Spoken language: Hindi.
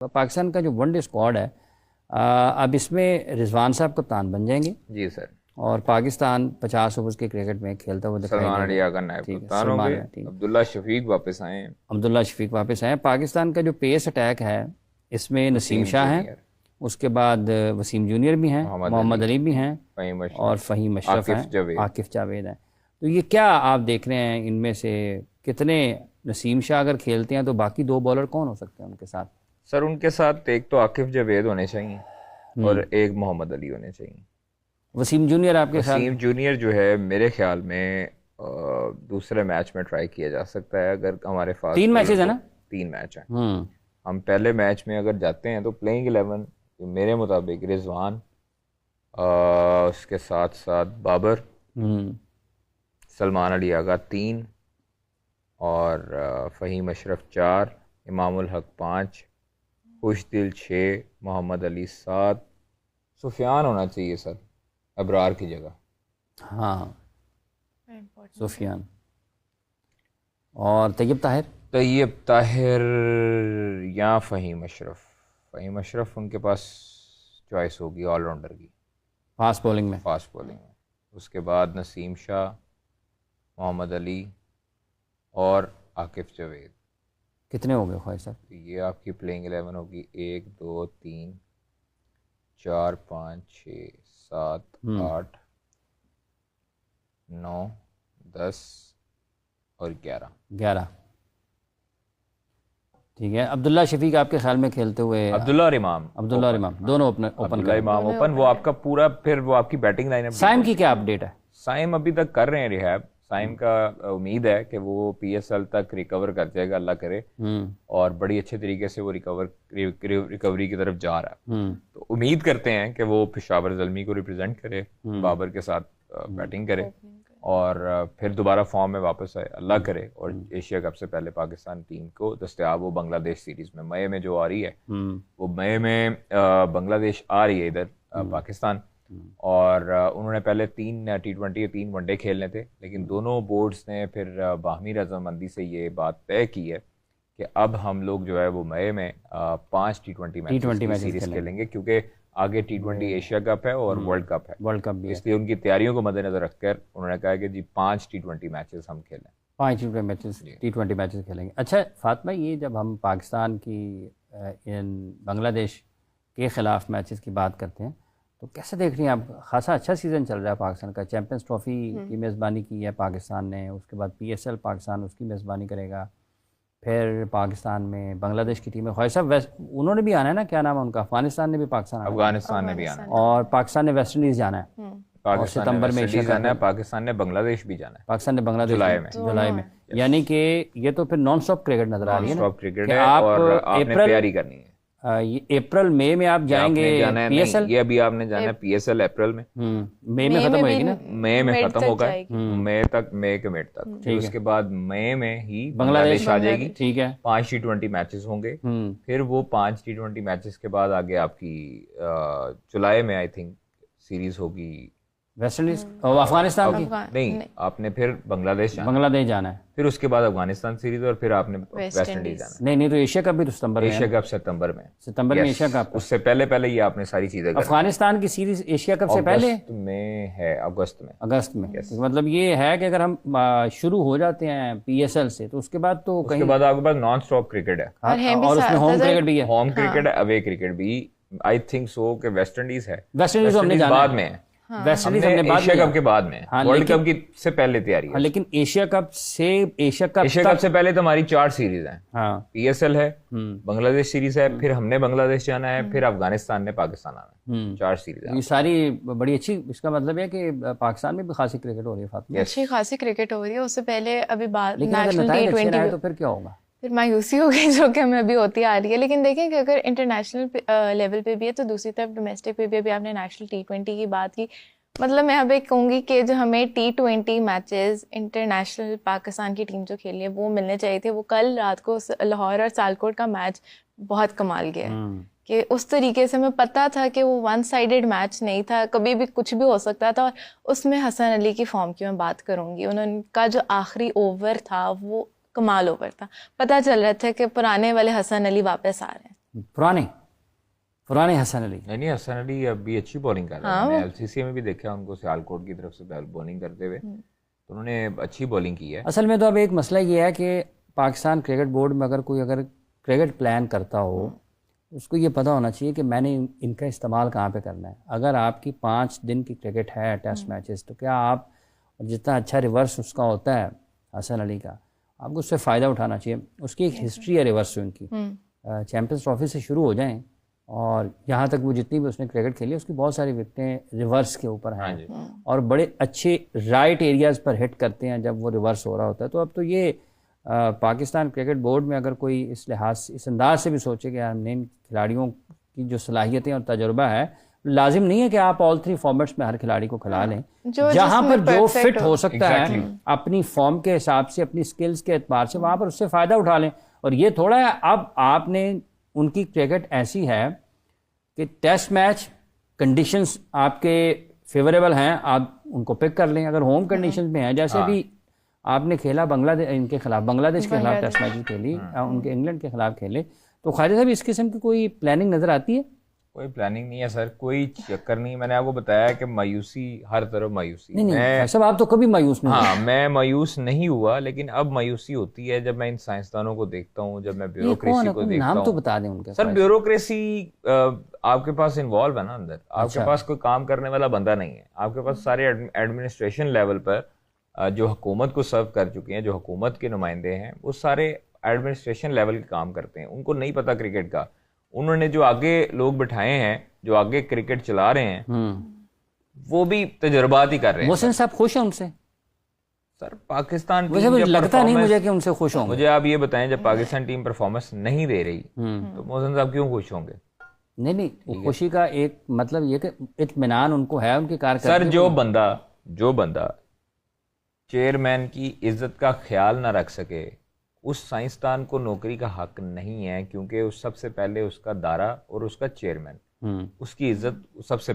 पाकिस्तान का जो वनडे स्क्वाड है अब इसमें रिजवान साहब कप्तान बन जाएंगे जी सर। और पाकिस्तान 50 ओवर्स के क्रिकेट में खेलता हुआ दिखाई सलमान देगा। अली नायब कप्तान होंगे। अब्दुल्ला शफीक वापस आए हैं। अब्दुल्ला शफीक वापस आए। पाकिस्तान का जो पेस अटैक है इसमें नसीम शाह हैं, उसके बाद वसीम जूनियर भी हैं, मोहम्मद अली भी हैं और फ़हीम अशरफ हैं, आकिफ जावेद हैं। तो ये क्या आप देख रहे हैं इनमें से कितने, नसीम शाह अगर खेलते हैं तो बाकी दो बॉलर कौन हो सकते हैं उनके साथ? सर उनके साथ एक तो आकिफ जावेद होने चाहिए और एक मोहम्मद अली होने चाहिए। वसीम जूनियर आपके ख्याल? वसीम जूनियर जो है मेरे ख्याल में दूसरे मैच में ट्राई किया जा सकता है। अगर हमारे पास 3 मैचेस है ना? 3 मैच हैं। हम पहले मैच में अगर जाते हैं तो प्लेइंग 11 मेरे मुताबिक रिजवान, उसके साथ साथ बाबर, सलमान अली आगा 3 और फ़हीम अशरफ 4, इमामुल हक 5, खुशदिल 6, मोहम्मद अली 7, सुफियान होना चाहिए सर अबरार की जगह। हाँ सुफियान और तैयब ताहिर या फ़हीम अशरफ उनके पास चॉइस होगी ऑलराउंडर की फास्ट बॉलिंग में। उसके बाद नसीम शाह, मोहम्मद अली और आकिफ जावेद। कितने हो गए ख्वाहिश साहब? ये आपकी प्लेइंग 11 होगी। 1 2 3 4 5 6 7 8 9 10 और 11। ठीक है। अब्दुल्ला शफीक आपके ख्याल में खेलते हुए? अब्दुल्ला और इमाम दोनों ओपन। वो आपका पूरा, फिर वो आपकी बैटिंग लाइनअप। साइम की क्या अपडेट है? साइम अभी तक कर रहे हैं रिहैब। साइम का उम्मीद है कि वो पीएसएल तक रिकवर कर जाएगा, अल्लाह करे, और बड़ी अच्छे तरीके से वो रिकवरी की तरफ जा रहा है। तो उम्मीद करते हैं कि वो पेशावर ज़ल्मी को रिप्रेजेंट करे, बाबर के साथ बैटिंग करे और फिर दोबारा फॉर्म में वापस आए, अल्लाह करे, और एशिया कप से पहले पाकिस्तान टीम को दस्तयाब हो बांग्लादेश सीरीज़ में। मई में जो आ रही है वो मई में बांग्लादेश आ रही है इधर पाकिस्तान, और उन्होंने पहले 3 T20 या 3 वनडे खेलने थे, लेकिन दोनों बोर्ड्स ने फिर बाहमी रजामंदी से ये बात तय की है कि अब हम लोग जो है वो मई में 5 T20 मैच सीरीज खेलेंगे, क्योंकि आगे T20 एशिया कप है और वर्ल्ड कप है। इसलिए उनकी तैयारियों को मद्देनजर रखकर उन्होंने कहा कि जी 5 T20 मैचेस हम खेलें। 5 T20 मैचेस खेलेंगे। अच्छा फातिमा, ये जब हम पाकिस्तान की इन बांग्लादेश के ख़िलाफ़ मैचेस की बात करते हैं तो कैसे देख रही हैं आप? खासा अच्छा सीज़न चल रहा है पाकिस्तान का। चैम्पियंस ट्रॉफ़ी की मेज़बानी की है पाकिस्तान ने, उसके बाद PSL पाकिस्तान उसकी मेज़बानी करेगा, फिर पाकिस्तान में बांग्लादेश की टीम है। ख्वाहिश साहब उन्होंने भी आना है ना, क्या नाम है उनका? अफगानिस्तान ने भी अफगानिस्तान ने भी आना है, और पाकिस्तान ने वेस्ट इंडीज़ जाना है, और सितंबर में एशिया जाना है। पाकिस्तान ने बांग्लादेश भी जाना है, पाकिस्तान ने बांग्लादेश जुलाई में। यानी कि ये तो फिर नॉन स्टॉप क्रिकेट नजर आ रही है ना। आप आपने तैयारी करनी है। ये अप्रैल मई में आप जाएंगे PSL? ये अभी आपने जाना है PSL अप्रैल में। मई में खत्म होगी ना? मई में खत्म होगा, मई के मिड तक। फिर उसके बाद मई में ही बांग्लादेश आ जाएगी। ठीक है। 5 T20 मैचेस होंगे। फिर वो 5 T20 मैचेस के बाद आगे आपकी जुलाई में आई थिंक सीरीज होगी वेस्ट इंडीज और अफगानिस्तान की। नहीं, आपने फिर बांग्लादेश जाना है, फिर उसके बाद अफगानिस्तान सीरीज, और फिर आपने वेस्ट इंडीज जाना है। नहीं तो एशिया कप भी तो सितंबर में। एशिया कप सितंबर में एशिया कप। उससे पहले ये आपने सारी चीजें। अफगानिस्तान की सीरीज एशिया कप से पहले में है, अगस्त में। मतलब ये है कि अगर हम शुरू हो जाते हैं PSL से तो उसके बाद तो उसके बाद आपके पास नॉन स्टॉप क्रिकेट है, और उसमें होम क्रिकेट भी है। होम क्रिकेट है, अवे क्रिकेट भी। आई थिंक सो कि वेस्ट इंडीज है। वेस्ट इंडीज हमने बाद में है। वेस्ट इंडीज हमने बाद एशिया कप के बाद में। वर्ल्ड कप की से पहले तैयारी है। लेकिन एशिया कप से पहले तो हमारी 4 सीरीज हैं। PSL है, बांग्लादेश सीरीज है, फिर हमने बांग्लादेश जाना है, फिर अफगानिस्तान ने पाकिस्तान आना है। 4 सीरीज है। ये सारी बड़ी अच्छी। इसका मतलब है कि पाकिस्तान में भी खासी क्रिकेट हो रही है फातिमा। अच्छी खासी क्रिकेट हो रही है। उससे पहले अभी नेशनल T20 तो फिर क्या होगा? फिर मायूसी होगी, जो कि हमें अभी होती आ रही है। लेकिन देखें कि अगर इंटरनेशनल लेवल पे भी है तो दूसरी तरफ डोमेस्टिक पे भी अभी आपने नेशनल T20 की बात की। मतलब मैं अभी कहूँगी कि जो हमें T20 मैचेस इंटरनेशनल पाकिस्तान की टीम जो खेली है वो मिलने चाहिए थे। वो कल रात को लाहौर और सियालकोट का मैच बहुत कमाल गया कि उस तरीके से हमें पता था कि वो 1 साइडेड मैच नहीं था, कभी भी कुछ भी हो सकता था। और उसमें हसन अली की फॉर्म की मैं बात करूँगी। उनका जो आखिरी ओवर था वो कमाल ओवर था। पता चल रहा था कि पुराने वाले हसन अली वापस आ रहे हैं। पुराने हसन अली। नहीं हसन अली अभी अच्छी बॉलिंग कर रहे हैं, मैंने एलसीसी में भी देखा उनको सियालकोट की तरफ से बॉलिंग करते हुए, तो उन्होंने अच्छी बॉलिंग की है। असल में तो अब एक मसला ये है कि पाकिस्तान क्रिकेट बोर्ड में अगर कोई क्रिकेट प्लान करता हो, उसको ये पता होना चाहिए कि मैंने इनका इस्तेमाल कहाँ पे करना है। अगर आपकी 5 दिन की क्रिकेट है टेस्ट मैचेस, तो क्या आप जितना अच्छा रिवर्स उसका होता है हसन अली का, आपको उससे फ़ायदा उठाना चाहिए। उसकी एक हिस्ट्री है रिवर्स स्विंग की, चैम्पियंस ट्रॉफी से शुरू हो जाएं और यहाँ तक वो जितनी भी उसने क्रिकेट खेली उसकी बहुत सारी विकेटें रिवर्स के ऊपर हैं और बड़े अच्छे राइट एरियाज़ पर हिट करते हैं जब वो रिवर्स हो रहा होता है। तो अब तो ये पाकिस्तान क्रिकेट बोर्ड में अगर कोई इस लिहाज इस अंदाज से भी सोचे कि हमने इन खिलाड़ियों की जो सलाहियतें और तजुर्बा है, लाजिम नहीं है कि आप ऑल 3 फॉर्मेट्स में हर खिलाड़ी को खिला लें, जहां पर जो फिट हो सकता है अपनी फॉर्म के हिसाब से, अपनी स्किल्स के एतबार से, वहां पर उससे फ़ायदा उठा लें। और ये थोड़ा है, अब आपने उनकी क्रिकेट ऐसी है कि टेस्ट मैच कंडीशंस आपके फेवरेबल हैं, आप उनको पिक कर लें। अगर होम कंडीशंस में हैं, जैसे भी आपने खेला बांग्लादेश के खिलाफ टेस्ट मैच खेली, उनके इंग्लैंड के खिलाफ खेले, तो ख्वाजा साहब इस किस्म की कोई प्लानिंग नजर आती है? कोई प्लानिंग नहीं है सर, कोई चक्कर नहीं। मैंने आपको बताया कि मायूसी, हर तरफ मायूसी। नहीं सब आप तो कभी मायूस नहीं। हाँ, मैं मायूस नहीं हुआ, लेकिन अब मायूसी होती है जब मैं इन साइंसदानों को देखता हूँ, जब मैं ब्यूरोक्रेसी को देखता हूँ। नाम तो बता दें उनके। सर ब्यूरोक्रेसी आपके पास इन्वॉल्व है ना अंदर, आपके पास कोई काम करने वाला बंदा नहीं है। आपके पास सारे एडमिनिस्ट्रेशन लेवल पर जो हुकूमत को सर्व कर चुके हैं, जो हुकूमत के नुमाइंदे हैं, वो सारे एडमिनिस्ट्रेशन लेवल के काम करते हैं। उनको नहीं पता क्रिकेट का। उन्होंने जो आगे लोग बिठाए हैं, जो आगे क्रिकेट चला रहे हैं, वो भी तजुर्बात ही कर रहे हैं। मोहसिन साहब खुश हैं उनसे? सर पाकिस्तान टीम लगता नहीं मुझे कि उनसे खुश होंगे। मुझे आप ये बताएं, जब पाकिस्तान टीम परफॉर्मेंस नहीं दे रही तो मोहसिन साहब क्यों खुश होंगे? नहीं, खुशी का एक मतलब ये कि इत्मीनान उनको है उनकी कारकर्दगी। सर जो बंदा चेयरमैन की इज्जत का ख्याल ना रख सके, उस साइंसदान को नौकरी का हक नहीं है, क्योंकि उस सबसे पहले उसका दारा और उसका चेयरमैन, उसकी इज्जत सबसे